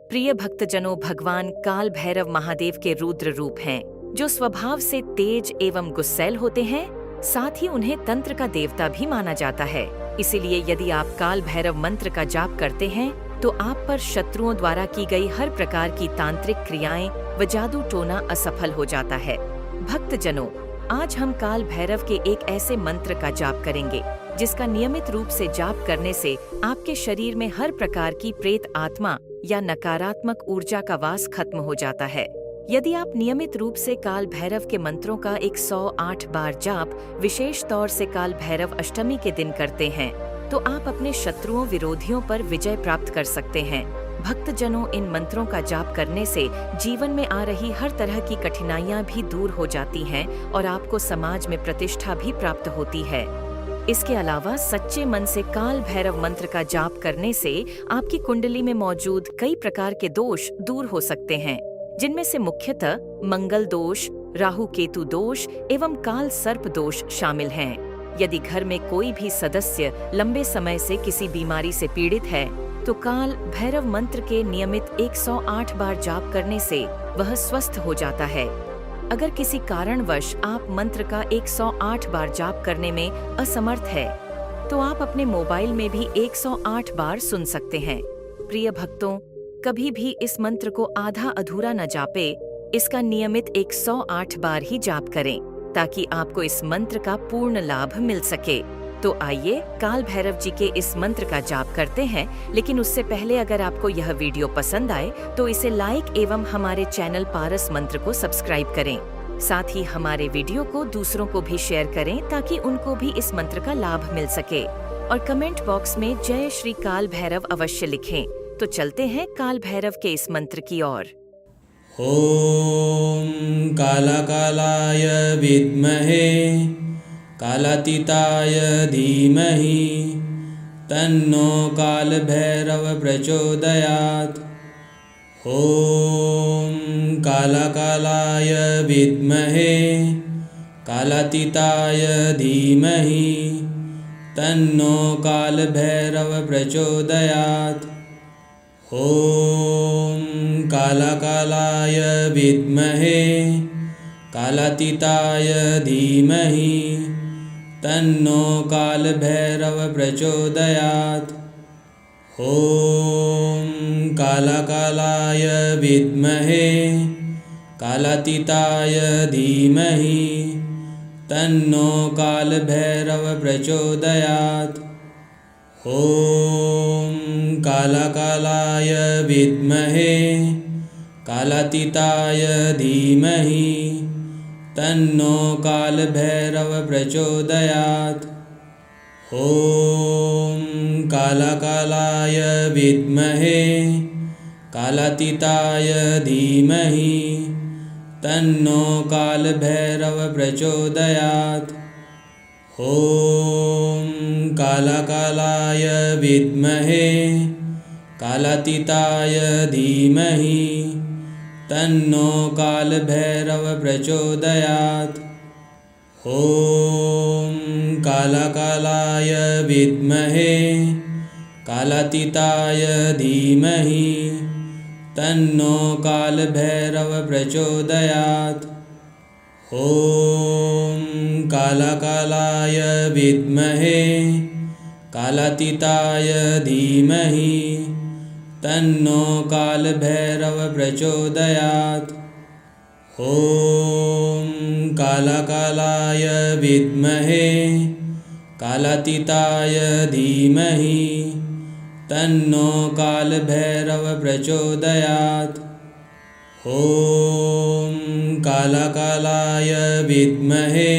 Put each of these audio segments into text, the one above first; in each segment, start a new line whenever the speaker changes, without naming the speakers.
प्रिय भक्तजनों, भगवान काल भैरव महादेव के रुद्र रूप हैं, जो स्वभाव से तेज एवं गुस्सैल होते हैं। साथ ही उन्हें तंत्र का देवता भी माना जाता है। इसीलिए यदि आप काल भैरव मंत्र का जाप करते हैं तो आप पर शत्रुओं द्वारा की गई हर प्रकार की तांत्रिक क्रियाएं व जादू टोना असफल हो जाता है। भक्तजनों, आज हम काल भैरव के एक ऐसे मंत्र का जाप करेंगे जिसका नियमित रूप से जाप करने से आपके शरीर में हर प्रकार की प्रेत आत्मा या नकारात्मक ऊर्जा का वास खत्म हो जाता है। यदि आप नियमित रूप से काल भैरव के मंत्रों का 108 बार जाप विशेष तौर से काल भैरव अष्टमी के दिन करते हैं तो आप अपने शत्रुओं विरोधियों पर विजय प्राप्त कर सकते हैं। भक्तजनों, इन मंत्रों का जाप करने से जीवन में आ रही हर तरह की कठिनाइयां भी दूर हो जाती हैं और आपको समाज में प्रतिष्ठा भी प्राप्त होती है। इसके अलावा सच्चे मन से काल भैरव मंत्र का जाप करने से आपकी कुंडली में मौजूद कई प्रकार के दोष दूर हो सकते हैं, जिनमें से मुख्यतः मंगल दोष, राहु केतु दोष एवं काल सर्प दोष शामिल हैं। यदि घर में कोई भी सदस्य लंबे समय से किसी बीमारी से पीड़ित है तो काल भैरव मंत्र के नियमित 108 बार जाप करने से वह स्वस्थ हो जाता है। अगर किसी कारणवश आप मंत्र का 108 बार जाप करने में असमर्थ है तो आप अपने मोबाइल में भी 108 बार सुन सकते हैं। प्रिय भक्तों, कभी भी इस मंत्र को आधा अधूरा न जापे, इसका नियमित 108 बार ही जाप करें ताकि आपको इस मंत्र का पूर्ण लाभ मिल सके। तो आइए काल भैरव जी के इस मंत्र का जाप करते हैं। लेकिन उससे पहले अगर आपको यह वीडियो पसंद आए तो इसे लाइक एवं हमारे चैनल पारस मंत्र को सब्सक्राइब करें। साथ ही हमारे वीडियो को दूसरों को भी शेयर करें ताकि उनको भी इस मंत्र का लाभ मिल सके। और कमेंट बॉक्स में जय श्री काल भैरव अवश्य लिखें। तो चलते हैं काल भैरव के इस मंत्र की ओर।
ॐ कालाकालाय विद्महे कालातीताय धीमहि तन्नो कालभैरव प्रचोदयात्। ॐ कालाकालाय विद्महे कालातीताय धीमहि तन्नो कालभैरव प्रचोदयात्। ॐ कालाकालाय विद्महे कालातीताय धीमहि तन्नो कालभैरव प्रचोदयात्। ॐ कालाकालाय विद्महे कालातीताय धीमहि तन्नो कालभैरव प्रचोदयात्। ॐ कालाकालाय विद्महे कालातीताय धीमहि तन्नो कालभैरव प्रचोदयात्। ॐ कालाकालाय विद्महे कालातीताय धीमहि तन्नो कालभैरव प्रचोदयात्। ॐ कालाकालाय विद्महे कालातीताय धीमहि तन्नो कालभैरव प्रचोदयात्। ॐ कालाकालाय विद्महे कालातीताय धीमहि तन्नो कालभैरव प्रचोदयात्। ॐ कालाकालाय विद्महे कालातीताय धीमहि तन्नो कालभैरव प्रचोदयात्। ॐ कालाकालाय विद्महे कालातीताय धीमहि तन्नो कालभैरव प्रचोदयात्। ॐ कालाकालाय विद्महे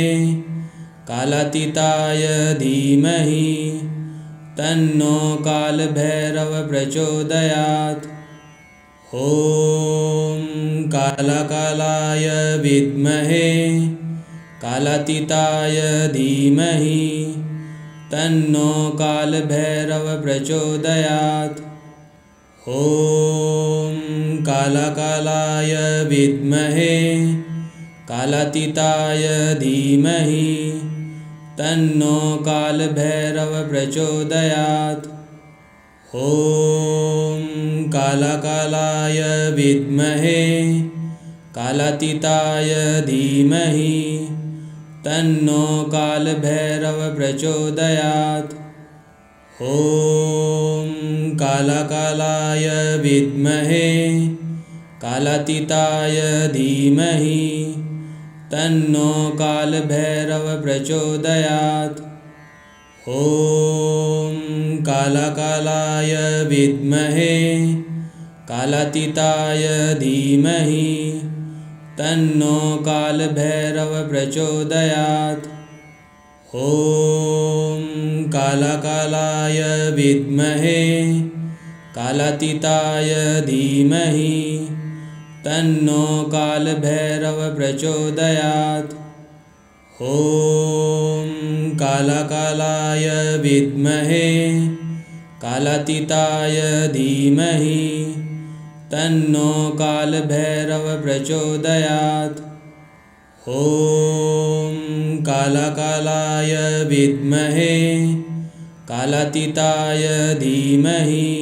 कालातीताय धीमहि तन्नो कालभैरव प्रचोदयात्। ॐ कालाकालाय विद्महे कालातीताय धीमहि तन्नो कालभैरव प्रचोदयात्। ॐ कालाकालाय विद्महे कालातीताय धीमहि तन्नो कालभैरव प्रचोदयात्। ॐ कालाकालाय विद्महे कालातीताय धीमहि तन्नो कालभैरव प्रचोदयात्। ॐ कालाकालाय विद्महे कालातीताय धीमहि तन्नो कालभैरव प्रचोदयात्। ॐ कालाकालाय विद्महे कालातीताय धीमहि तन्नो कालभैरव प्रचोदयात्। ॐ कालाकालाय विद्महे कालातीताय धीमहि तन्नो कालभैरव प्रचोदयात्। ॐ कालाकालाय विद्महे कालातीताय धीमहि तन्नो कालभैरव प्रचोदयात्। ॐ कालाकालाय विद्महे कालातीताय धीमहि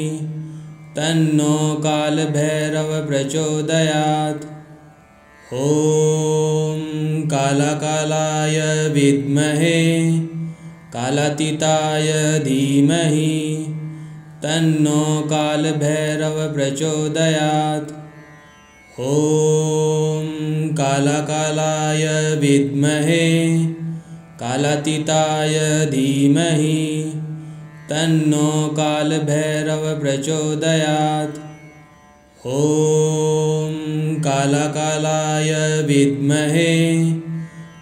तन्नो कालभैरव प्रचोदयात्। ॐ कालाकालाय विद्महे कालातीताय धीमहि तन्नो कालभैरव प्रचोदयात्। ॐ कालाकालाय विद्महे कालातीताय धीमहि तन्नो कालभैरव प्रचोदयात्। ॐ कालाकालाय विद्महे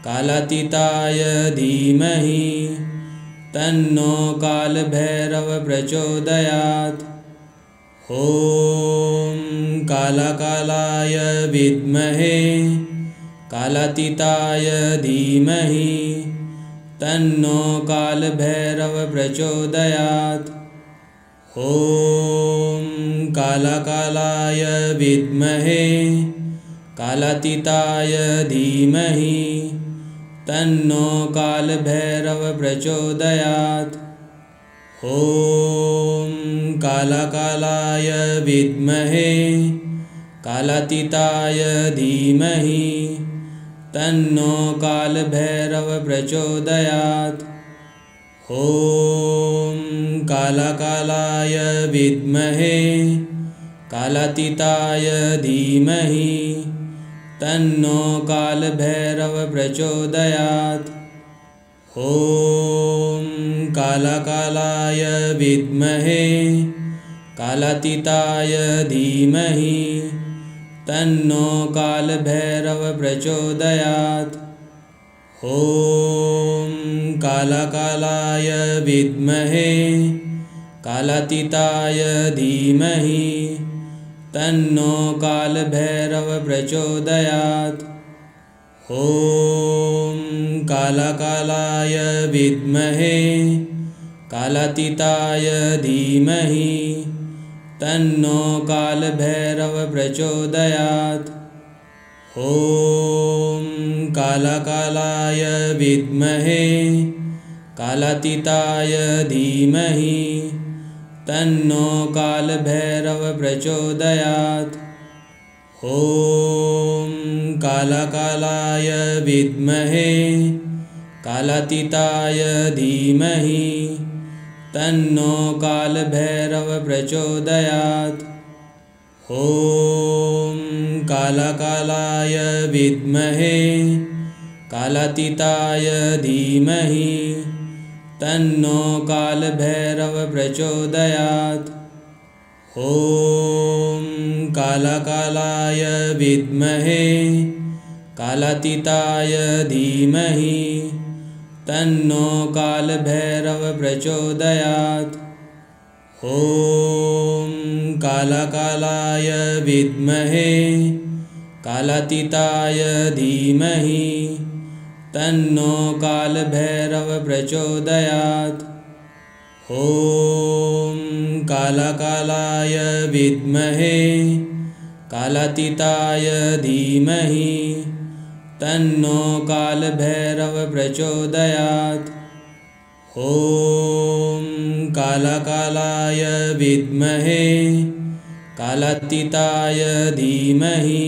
कालातीताय धीमहि तन्नो कालभैरव प्रचोदयात्। ॐ कालाकालाय विद्महे कालातीताय धीमहि तन्नो कालभैरव प्रचोदयात्। ॐ कालाकालाय विद्महे कालातीताय धीमहि तन्नो कालभैरव प्रचोदयात्। ॐ कालाकालाय विद्महे कालातीताय धीमहि तन्नो कालभैरव प्रचोदयात्। ॐ कालाकालाय विद्महे कालातीताय धीमहि तन्नो कालभैरव प्रचोदयात्। ॐ कालाकालाय विद्महे कालातीताय धीमहि तन्नो कालभैरव प्रचोदयात्। ॐ कालाकालाय विद्महे कालातीताय धीमहि तन्नो कालभैरव प्रचोदयात्। ॐ कालाकालाय विद्महे कालातीताय धीमहि तन्नो कालभैरव प्रचोदयात्। ॐ कालाकालाय विद्महे कालातीताय धीमहि तन्नो कालभैरव प्रचोदयात्। ॐ कालाकालाय विद्महे कालातीताय धीमहि तन्नो कालभैरव प्रचोदयात्। ॐ कालाकालाय विद्महे कालातीताय धीमहि तन्नो कालभैरव प्रचोदयात्। ॐ कालाकालाय विद्महे कालातीताय धीमहि तन्नो कालभैरव प्रचोदयात्। ॐ कालाकालाय विद्महे कालातीताय धीमहि तन्नो कालभैरव प्रचोदयात्। ॐ कालाकालाय विद्महे कालातीताय धीमहि तन्नो कालभैरव प्रचोदयात्। ॐ कालाकालाय विद्महे कालातीताय धीमहि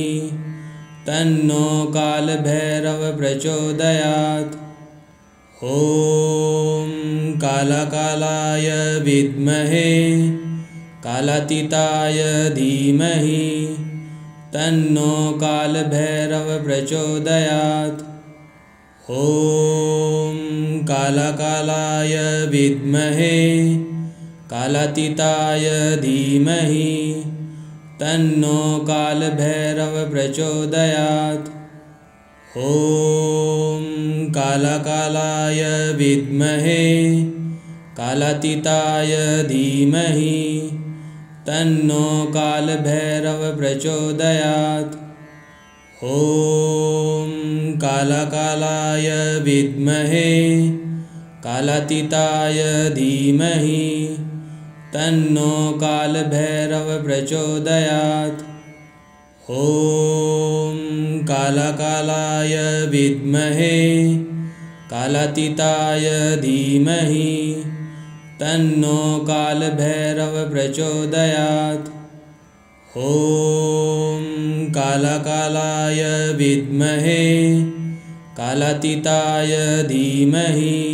तन्नो कालभैरव प्रचोदयात्। ॐ कालाकालाय विद्महे कालातीताय धीमहि तन्नो कालभैरव प्रचोदयात्। ॐ कालाकालाय विद्महे कालातीताय धीमहि तन्नो कालभैरव प्रचोदयात्। ॐ कालाकालाय विद्महे कालातीताय धीमहि तन्नो कालभैरव प्रचोदयात्। ॐ कालाकालाय विद्महे कालातीताय धीमहि तन्नो कालभैरव प्रचोदयात्। ॐ कालाकालाय विद्महे कालातीताय धीमहि तन्नो कालभैरव प्रचोदयात्। ॐ कालाकालाय विद्महे कालातीताय धीमहि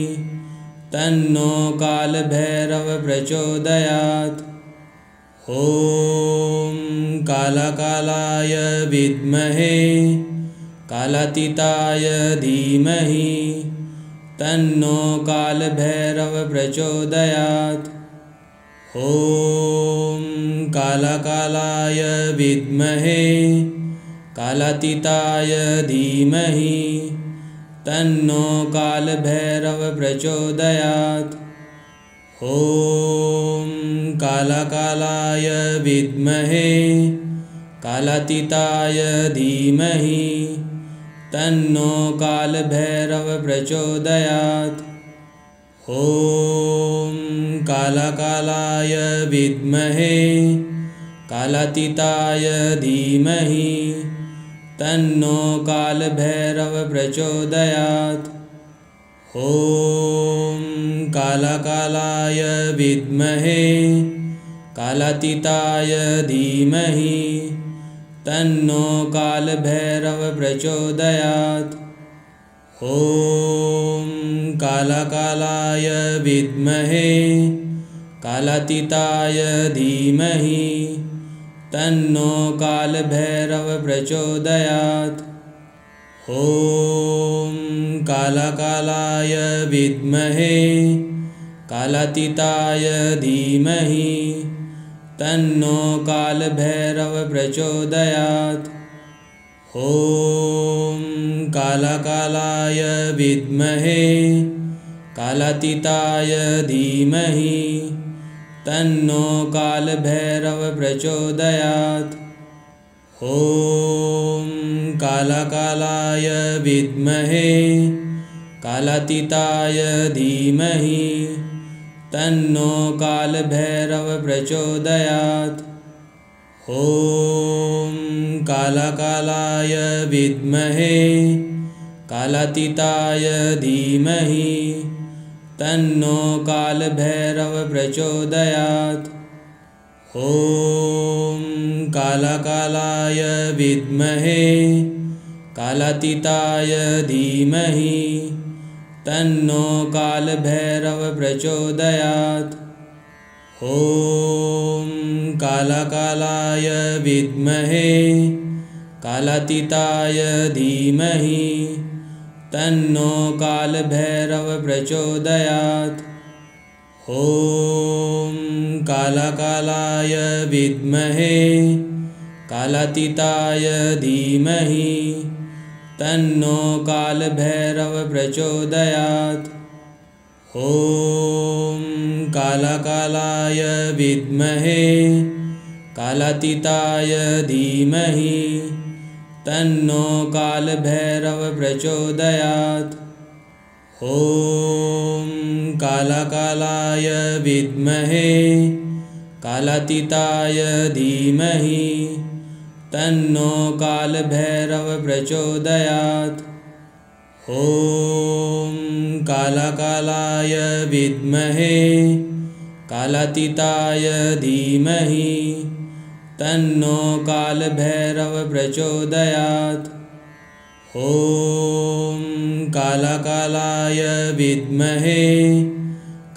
तन्नो कालभैरव प्रचोदयात्। ॐ कालाकालाय विद्महे कालातीताय धीमहि तन्नो कालभैरव प्रचोदयात्। ॐ कालाकालाय विद्महे कालातीताय धीमहि तन्नो कालभैरव प्रचोदयात्। ॐ कालाकालाय विद्महे कालातीताय धीमहि तन्नो कालभैरव प्रचोदयात्। ॐ कालाकालाय विद्महे कालातीताय धीमहि तन्नो कालभैरव प्रचोदयात्। ॐ कालाकालाय विद्महे कालातीताय धीमहि तन्नो कालभैरव प्रचोदयात्। ॐ कालाकालाय विद्महे कालातीताय धीमहि तन्नो कालभैरव प्रचोदयात्। ॐ कालाकालाय विद्महे कालातीताय धीमहि तन्नो कालभैरव प्रचोदयात्। ॐ कालाकालाय विद्महे कालातीताय धीमहि तन्नो कालभैरव प्रचोदयात्। ॐ कालाकालाय विद्महे कालातीताय धीमहि तन्नो कालभैरव प्रचोदयात्। ॐ कालाकालाय विद्महे कालातीताय धीमहि तन्नो कालभैरव प्रचोदयात्। ॐ कालाकालाय विद्महे कालातीताय धीमहि तन्नो कालभैरव प्रचोदयात्। ॐ कालाकालाय विद्महे कालातीताय धीमहि तन्नो कालभैरव प्रचोदयात्। ॐ कालाकालाय विद्महे कालातीताय धीमहि तन्नो कालभैरव प्रचोदयात्। ॐ कालाकालाय विद्महे कालातीताय धीमहि तन्नो कालभैरव प्रचोदयात्। ॐ कालाकालाय विद्महे कालातीताय धीमहि तन्नो कालभैरव प्रचोदयात्। ॐ कालाकालाय विद्महे कालातीताय धीमहि तन्नो कालभैरवः प्रचोदयात्। ॐ कालाकालाय विद्महे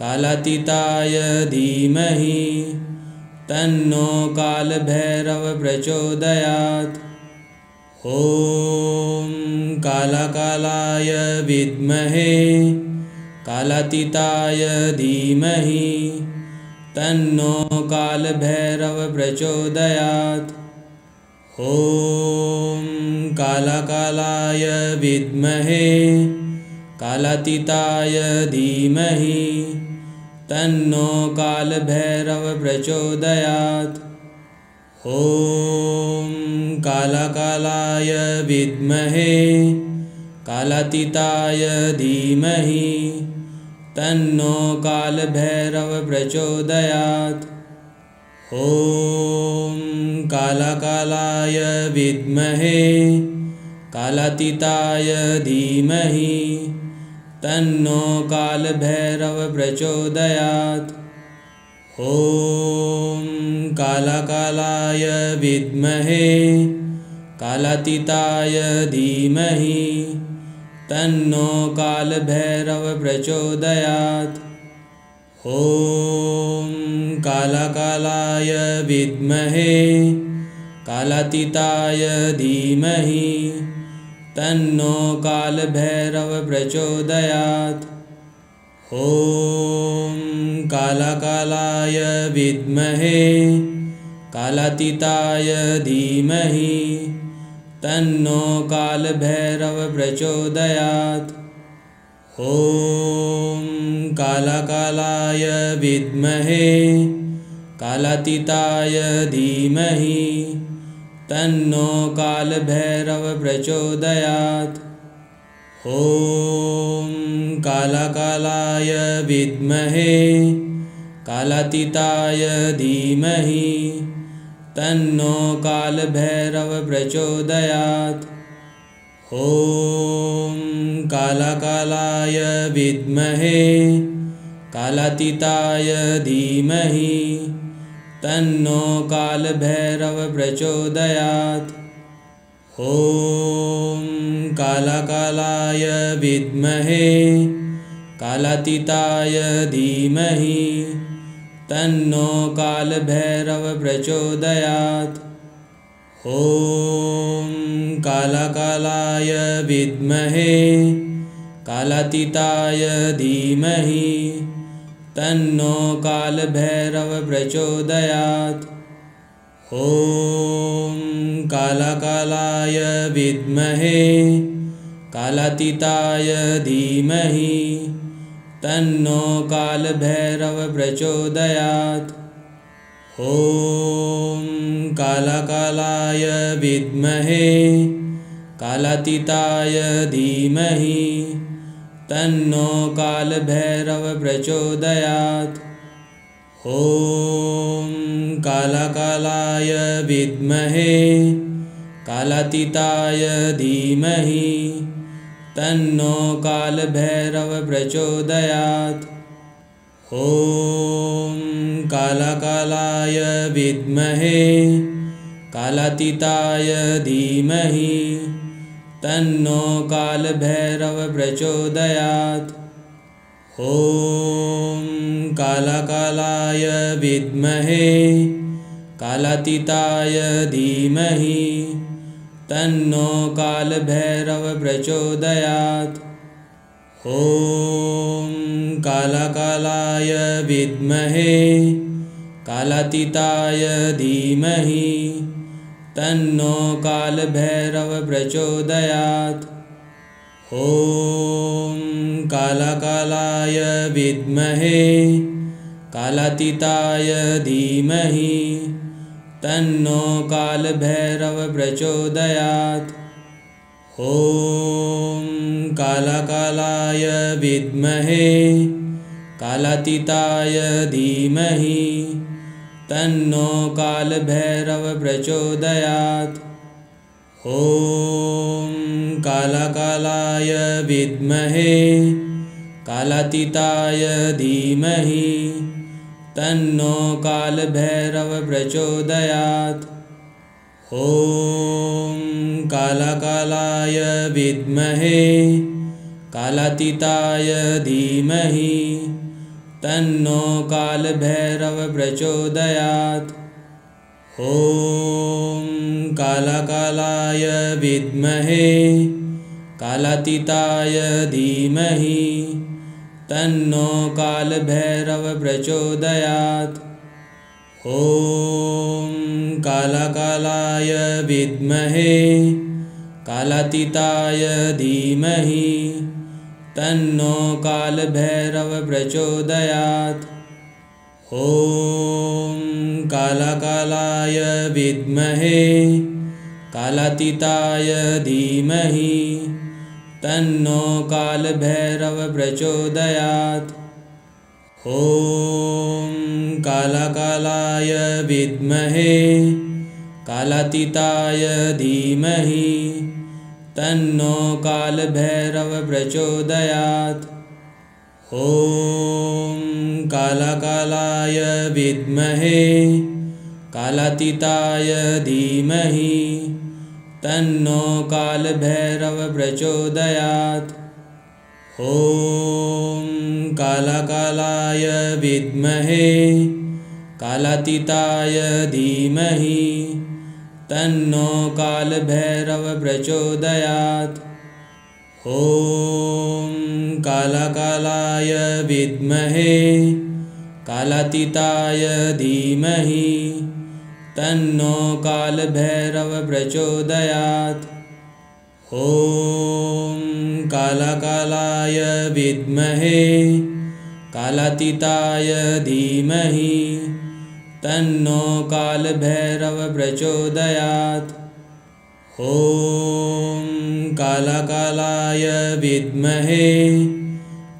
कालातीताय धीमहि तन्नो कालभैरवः प्रचोदयात्। ॐ कालाकालाय विद्महे कालातीताय धीमहि तन्नो कालभैरवः प्रचोदयात्। ॐ कालाकालाय विद्महे कालातीताय धीमहि तन्नो कालभैरवः प्रचोदयात्। ॐ कालाकालाय विद्महे कालातीताय धीमहि तन्नो कालभैरवः प्रचोदयात्। ॐ कालाकालाय विद्महे कालातीताय धीमहि तन्नो कालभैरवः प्रचोदयात्। ॐ कालाकालाय विद्महे कालातीताय धीमहि तन्नो कालभैरवः प्रचोदयात्। ॐ कालाकालाय विद्महे कालातीताय धीमहि तन्नो कालभैरवः प्रचोदयात्। ॐ कालाकालाय विद्महे कालातीताय धीमहि तन्नो कालभैरवः प्रचोदयात्। ॐ कालाकालाय विद्महे कालातीताय धीमहि तन्नो कालभैरवः प्रचोदयात्। ॐ कालाकालाय विद्महे कालातीताय धीमहि तन्नो कालभैरवः प्रचोदयात्। ॐ कालाकालाय विद्महे कालातीताय धीमहि तन्नो कालभैरवः प्रचोदयात्। ॐ कालाकालाय विद्महे कालातीताय धीमहि तन्नो कालभैरवः प्रचोदयात्। ॐ कालाकालाय विद्महे कालातीताय धीमहि तन्नो कालभैरवः प्रचोदयात्। ॐ कालाकालाय विद्महे कालातीताय धीमहि तन्नो कालभैरवः प्रचोदयात्। ॐ कालाकालाय विद्महे कालातीताय धीमहि तन्नो कालभैरवः प्रचोदयात्। ॐ कालाकालाय विद्महे कालातीताय धीमहि तन्नो कालभैरवः प्रचोदयात्। ॐ कालाकालाय विद्महे कालातीताय धीमहि तन्नो कालभैरवः प्रचोदयात्। ॐ कालाकालाय विद्महे कालातीताय धीमहि तन्नो कालभैरवः प्रचोदयात्। ॐ कालाकालाय विद्महे कालातीताय धीमहि तन्नो कालभैरवः प्रचोदयात्। ॐ कालाकालाय विद्महे कालातीताय धीमहि तन्नो कालभैरवः प्रचोदयात्। ॐ कालाकालाय विद्महे कालातीताय धीमहि तन्नो कालभैरवः प्रचोदयात्। ॐ कालाकालाय विद्महे कालातीताय धीमहि तन्नो कालभैरव प्रचोदयात्। ॐ कालाकालाय विद्महे कालातीताय धीमहि तन्नो कालभैरव प्रचोदयात्। ॐ कालाकालाय विद्महे कालातीताय धीमहि तन्नो कालभैरव प्रचोदयात्। ॐ कालाकालाय विद्महे कालातीताय धीमहि तन्नो कालभैरव प्रचोदयात्। ॐ कालाकालाय विद्महे कालातीताय धीमहि तन्नो कालभैरव प्रचोदयात्। ॐ कालाकालाय विद्महे कालातीताय धीमहि तन्नो कालभैरव प्रचोदयात्। ॐ कालाकालाय विद्महे कालातीताय धीमहि तन्नो कालभैरव प्रचोदयात्। ॐ कालाकालाय विद्महे कालातीताय धीमहि तन्नो कालभैरव प्रचोदयात्। ॐ कालाकालाय विद्महे कालातीताय धीमहि तन्नो कालभैरव प्रचोदयात्। ॐ कालाकालाय विद्महे कालातीताय धीमहि तन्नो कालभैरव प्रचोदयात्। ॐ कालाकालाय विद्महे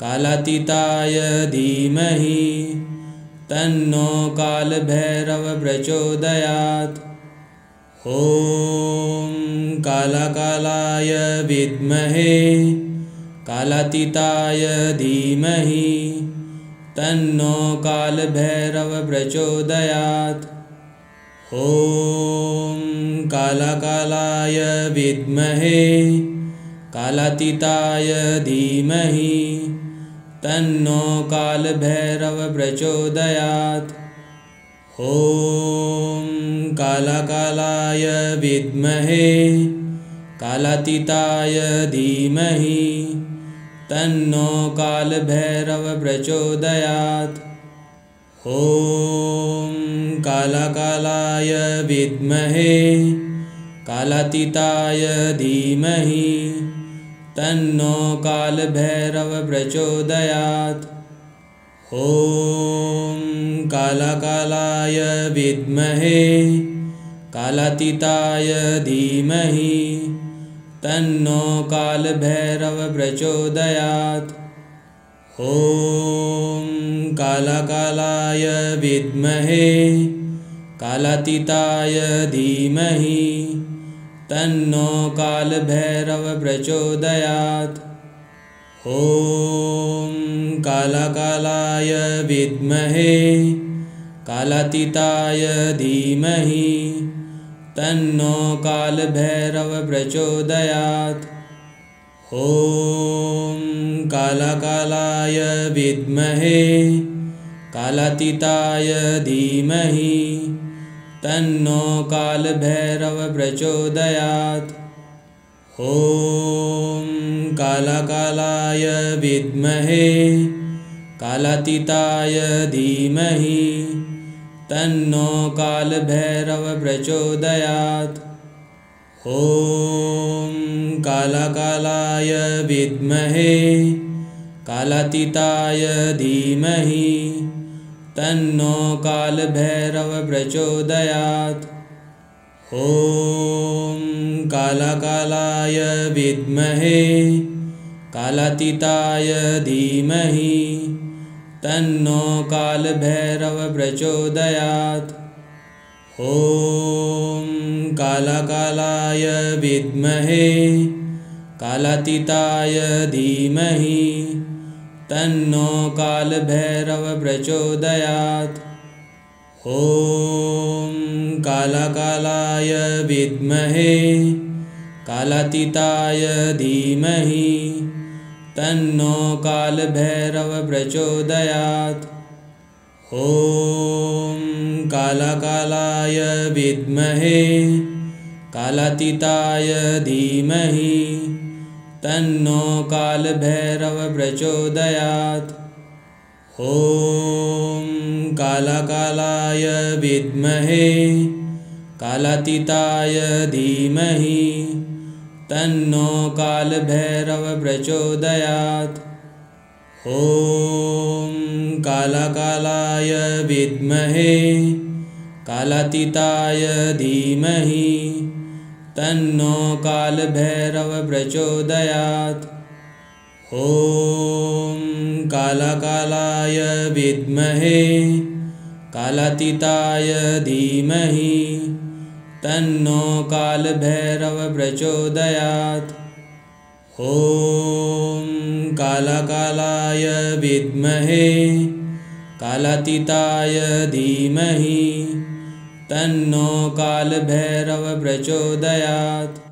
कालातीताय धीमहि तन्नो कालभैरव प्रचोदयात्। ॐ कालाकालाय विद्महे कालातीताय धीमहि तन्नो कालभैरव प्रचोदयात्। ॐ कालाकालाय विद्महे कालातीताय धीमहि तन्नो कालभैरव प्रचोदयात्। ॐ कालाकालाय विद्महे कालातीताय धीमहि तन्नो कालभैरव प्रचोदयात्। ॐ कालाकालाय विद्महे कालातीताय धीमहि तन्नो कालभैरव प्रचोदयात्। ॐ कालाकालाय विद्महे कालातीताय धीमहि तन्नो कालभैरव प्रचोदयात्। ॐ कालाकालाय विद्महे कालातीताय धीमहि तन्नो कालभैरव प्रचोदयात्। ॐ कालाकालाय विद्महे कालातीताय धीमहि तन्नो कालभैरव प्रचोदयात्। ॐ कालाकालाय विद्महे कालातीताय धीमहि तन्नो कालभैरव प्रचोदयात्। ॐ कालाकालाय विद्महे कालातीताय धीमहि तन्नो कालभैरव प्रचोदयात्। ॐ कालाकालाय विद्महे कालातीताय धीमहि तन्नो कालभैरव प्रचोदयात्। ॐ कालाकालाय विद्महे कालातीताय धीमहि तन्नो कालभैरव प्रचोदयात्। ॐ कालाकालाय विद्महे कालातीताय धीमहि तन्नो कालभैरव प्रचोदयात्। ॐ कालाकालाय विद्महे कालातीताय धीमहि तन्नो कालभैरव प्रचोदयात्। ॐ कालाकालाय विद्महे कालातीताय धीमहि तन्नो कालभैरव प्रचोदयात्। ॐ कालाकालाय विद्महे कालातीताय धीमहि तन्नो कालभैरव प्रचोदयात्। ॐ कालाकालाय विद्महे कालातीताय धीमहि तन्नो कालभैरव प्रचोदयात्। ॐ कालाकालाय विद्महे कालातीताय धीमहि तन्नो कालभैरव प्रचोदयात्। ॐ कालाकालाय विद्महे कालातीताय धीमहि तन्नो कालभैरव प्रचोदयात्।